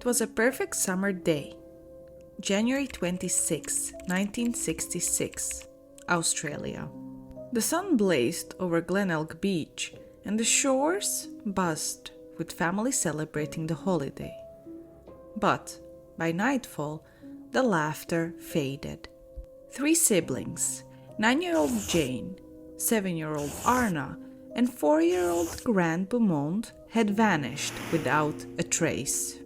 It was a perfect summer day. January 26, 1966, Australia. The sun blazed over Glenelg Beach and the shores buzzed with families celebrating the holiday. But by nightfall, the laughter faded. 3 siblings, 9-year-old Jane, 7-year-old Arnna, and 4-year-old Grant Beaumont had vanished without a trace.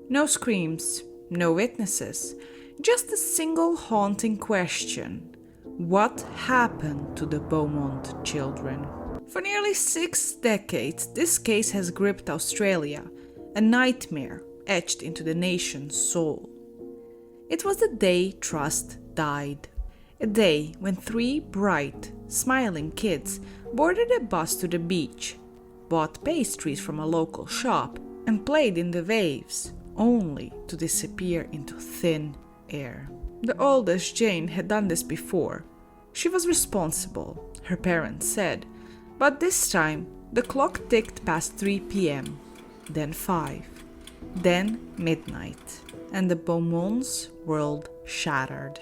No screams, no witnesses, just a single haunting question. What happened to the Beaumont children? For nearly 6 decades, this case has gripped Australia, a nightmare etched into the nation's soul. It was the day trust died. A day when 3 bright, smiling kids boarded a bus to the beach, bought pastries from a local shop, and played in the waves, only to disappear into thin air. The oldest, Jane, had done this before. She was responsible, her parents said, but this time the clock ticked past 3 p.m., then 5, then midnight, and the Beaumont's world shattered.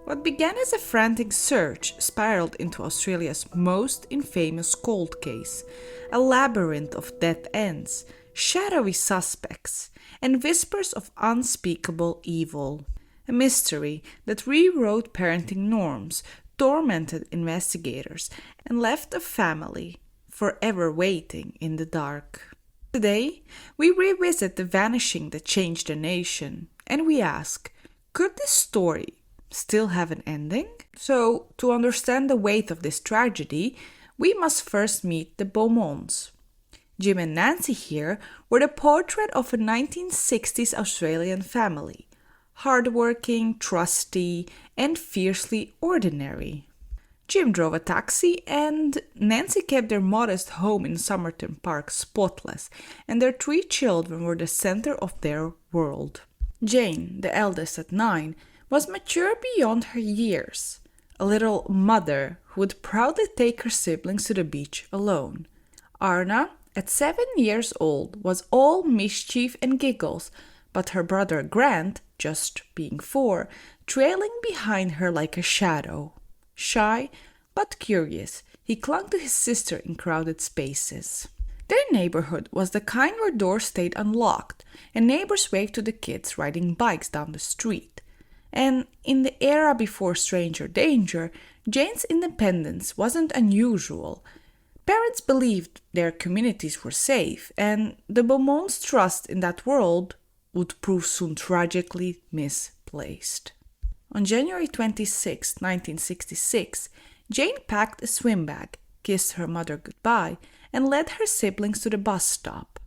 What began as a frantic search spiraled into Australia's most infamous cold case, a labyrinth of dead ends, shadowy suspects, and whispers of unspeakable evil. A mystery that rewrote parenting norms, tormented investigators, and left a family forever waiting in the dark. Today, we revisit the vanishing that changed the nation, and we ask, could this story still have an ending? So, to understand the weight of this tragedy, we must first meet the Beaumonts. Jim and Nancy here were the portrait of a 1960s Australian family, hardworking, trusty, and fiercely ordinary. Jim drove a taxi and Nancy kept their modest home in Somerton Park spotless, and their 3 children were the center of their world. Jane, the eldest at 9, was mature beyond her years, a little mother who would proudly take her siblings to the beach alone. Arnna, at 7 years old, was all mischief and giggles, but her brother Grant, just being 4, trailing behind her like a shadow. Shy, but curious, he clung to his sister in crowded spaces. Their neighborhood was the kind where doors stayed unlocked, and neighbors waved to the kids riding bikes down the street. And in the era before stranger danger, Jane's independence wasn't unusual. Parents believed their communities were safe, and the Beaumont's trust in that world would prove soon tragically misplaced. On January 26, 1966, Jane packed a swim bag, kissed her mother goodbye, and led her siblings to the bus stop.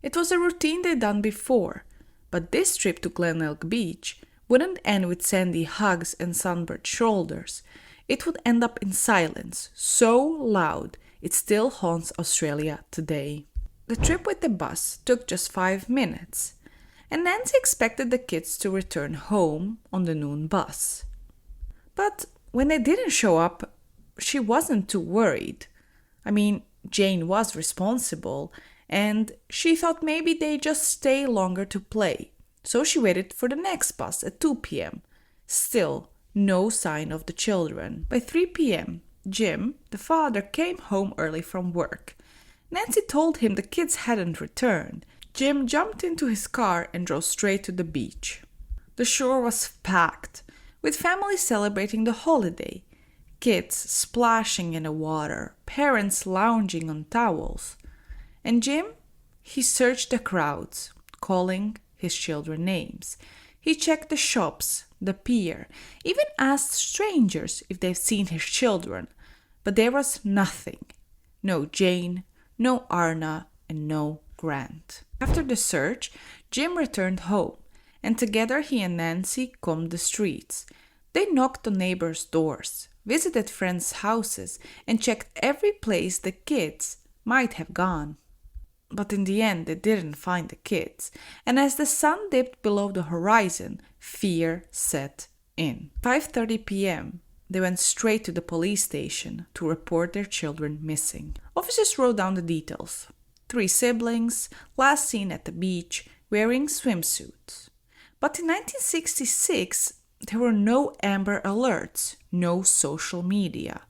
It was a routine they'd done before, but this trip to Glenelg Beach wouldn't end with sandy hugs and sunburned shoulders. It would end up in silence, so loud it still haunts Australia today. The trip with the bus took just 5 minutes, and Nancy expected the kids to return home on the noon bus. But when they didn't show up, she wasn't too worried. Jane was responsible, and she thought maybe they'd just stay longer to play. So she waited for the next bus at 2 p.m. Still, no sign of the children. By 3 p.m., Jim, the father, came home early from work. Nancy told him the kids hadn't returned. Jim jumped into his car and drove straight to the beach. The shore was packed, with families celebrating the holiday. Kids splashing in the water, parents lounging on towels. And Jim? He searched the crowds, calling his children names. He checked the shops, the pier, even asked strangers if they've seen his children. But there was nothing. No Jane, no Arnna, and no Grant. After the search, Jim returned home, and together he and Nancy combed the streets. They knocked on neighbors' doors, visited friends' houses, and checked every place the kids might have gone. But in the end, they didn't find the kids, and as the sun dipped below the horizon, fear set in. 5:30 p.m., they went straight to the police station to report their children missing. Officers wrote down the details. 3 siblings, last seen at the beach, wearing swimsuits. But in 1966, there were no Amber Alerts, no social media,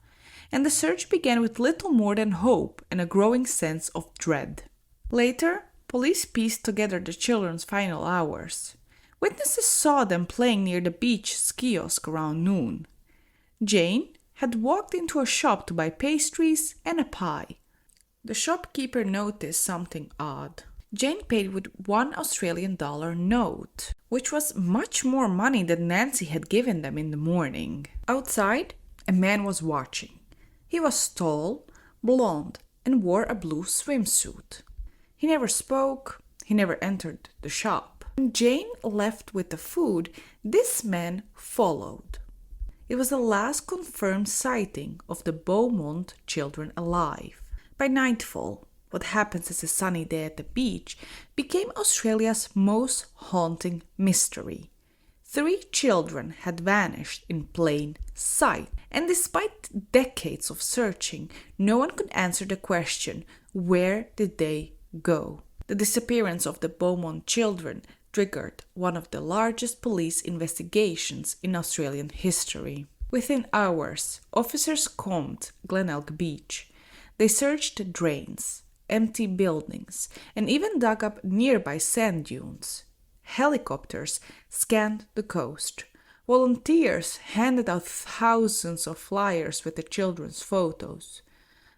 and the search began with little more than hope and a growing sense of dread. Later, police pieced together the children's final hours. Witnesses saw them playing near the beach kiosk around noon. Jane had walked into a shop to buy pastries and a pie. The shopkeeper noticed something odd. Jane paid with $1 Australian note, which was much more money than Nancy had given them in the morning. Outside, a man was watching. He was tall, blond, and wore a blue swimsuit. He never spoke, he never entered the shop. When Jane left with the food, this man followed. It was the last confirmed sighting of the Beaumont children alive. By nightfall, what happens as a sunny day at the beach became Australia's most haunting mystery. 3 children had vanished in plain sight, and despite decades of searching, no one could answer the question, where did they go? The disappearance of the Beaumont children triggered one of the largest police investigations in Australian history. Within hours, officers combed Glenelg Beach. They searched drains, empty buildings, and even dug up nearby sand dunes. Helicopters scanned the coast. Volunteers handed out thousands of flyers with the children's photos.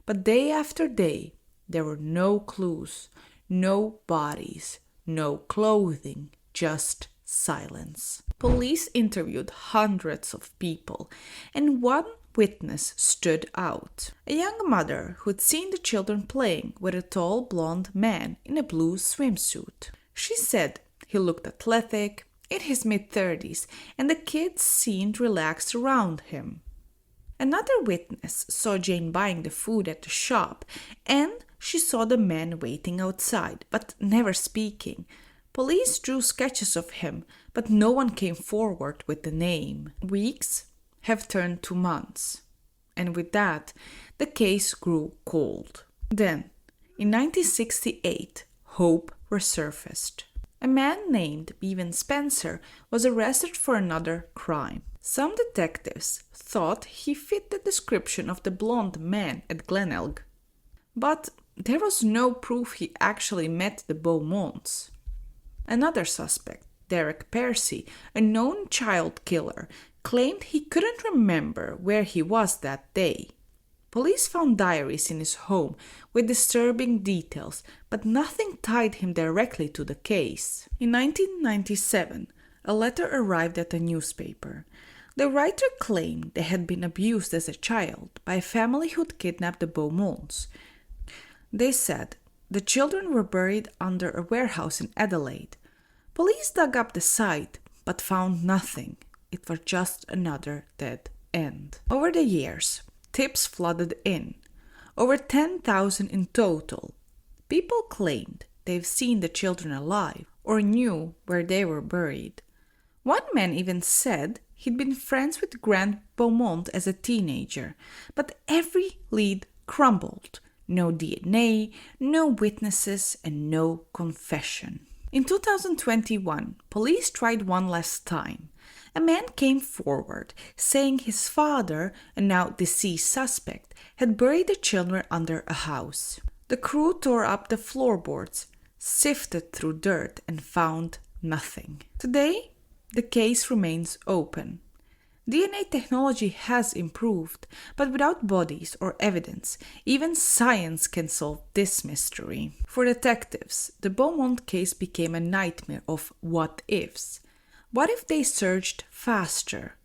But day after day, there were no clues, no bodies, no clothing, just silence. Police interviewed hundreds of people, and one witness stood out. A young mother who'd seen the children playing with a tall blond man in a blue swimsuit. She said he looked athletic, in his mid-30s, and the kids seemed relaxed around him. Another witness saw Jane buying the food at the shop, and she saw the man waiting outside, but never speaking. Police drew sketches of him, but no one came forward with the name. Weeks have turned to months, and with that, the case grew cold. Then, in 1968, hope resurfaced. A man named Bevan Spencer was arrested for another crime. Some detectives thought he fit the description of the blond man at Glenelg, but there was no proof he actually met the Beaumonts. Another suspect, Derek Percy, a known child killer, claimed he couldn't remember where he was that day. Police found diaries in his home with disturbing details, but nothing tied him directly to the case. In 1997, a letter arrived at the newspaper. The writer claimed they had been abused as a child by a family who'd kidnapped the Beaumonts. They said the children were buried under a warehouse in Adelaide. Police dug up the site, but found nothing. It was just another dead end. Over the years, tips flooded in. Over 10,000 in total. People claimed they've seen the children alive or knew where they were buried. One man even said he'd been friends with Grant Beaumont as a teenager, but every lead crumbled. No DNA, no witnesses, and no confession. In 2021, police tried one last time. A man came forward saying his father, a now deceased suspect, had buried the children under a house. The crew tore up the floorboards, sifted through dirt, and found nothing. Today, the case remains open. DNA technology has improved, but without bodies or evidence, even science can solve this mystery. For detectives, the Beaumont case became a nightmare of what-ifs. What if they searched faster?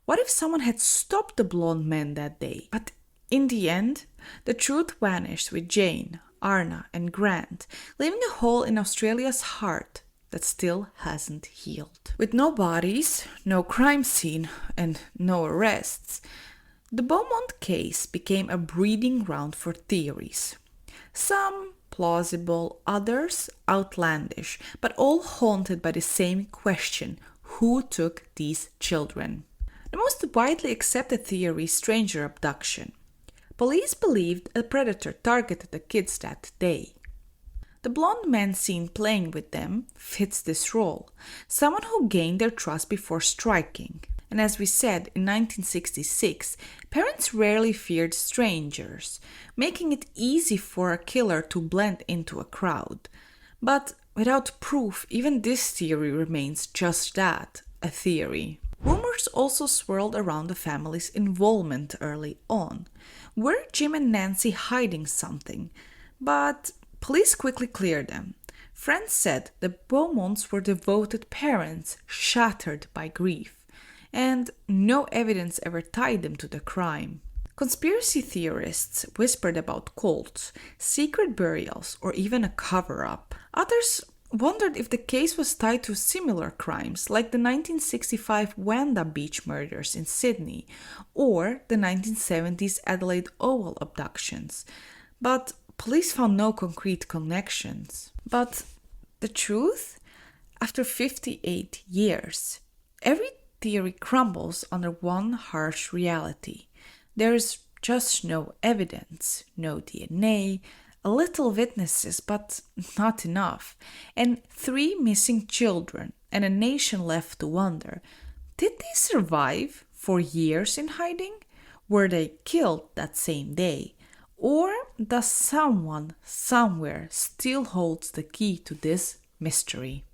What if someone had stopped the blonde man that day? But in the end, the truth vanished with Jane, Arnna, and Grant, leaving a hole in Australia's heart that still hasn't healed. With no bodies, no crime scene, and no arrests, the Beaumont case became a breeding ground for theories. Some plausible, others outlandish, but all haunted by the same question: who took these children? The most widely accepted theory is stranger abduction. Police believed a predator targeted the kids that day. The blonde man seen playing with them fits this role, someone who gained their trust before striking. And as we said, in 1966, parents rarely feared strangers, making it easy for a killer to blend into a crowd. But without proof, even this theory remains just that, a theory. Rumors also swirled around the family's involvement early on. Were Jim and Nancy hiding something? But police quickly cleared them. Friends said the Beaumonts were devoted parents shattered by grief, and no evidence ever tied them to the crime. Conspiracy theorists whispered about cults, secret burials, or even a cover-up. Others wondered if the case was tied to similar crimes like the 1965 Wanda Beach murders in Sydney or the 1970s Adelaide Oval abductions. But police found no concrete connections. But the truth? After 58 years, every theory crumbles under one harsh reality. There's just no evidence, no DNA, a little witnesses, but not enough, and 3 missing children, and a nation left to wonder. Did they survive for years in hiding? Were they killed that same day? Or does someone, somewhere, still holds the key to this mystery?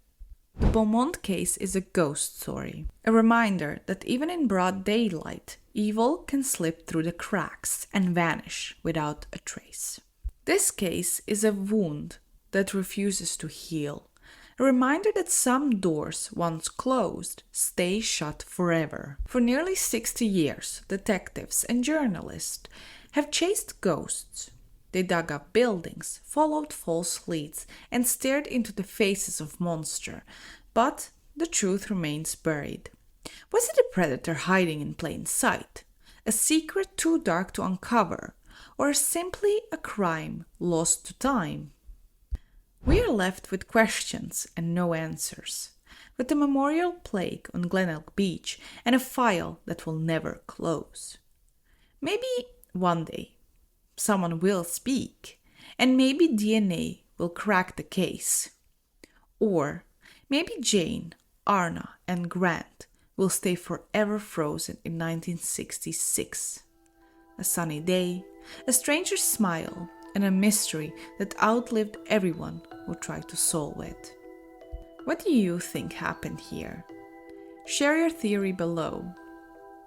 The Beaumont case is a ghost story, a reminder that even in broad daylight, evil can slip through the cracks and vanish without a trace. This case is a wound that refuses to heal, a reminder that some doors, once closed, stay shut forever. For nearly 60 years, detectives and journalists have chased ghosts. They dug up buildings, followed false leads, and stared into the faces of monsters. But the truth remains buried. Was it a predator hiding in plain sight? A secret too dark to uncover? Or simply a crime lost to time? We are left with questions and no answers, with the memorial plaque on Glenelg Beach and a file that will never close. Maybe one day someone will speak, and maybe DNA will crack the case. Or maybe Jane, Arnna, and Grant will stay forever frozen in 1966. A sunny day, a stranger's smile, and a mystery that outlived everyone who tried to solve it. What do you think happened here? Share your theory below.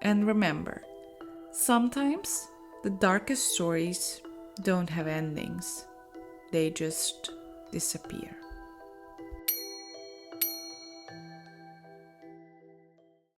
And remember, sometimes the darkest stories don't have endings. They just disappear.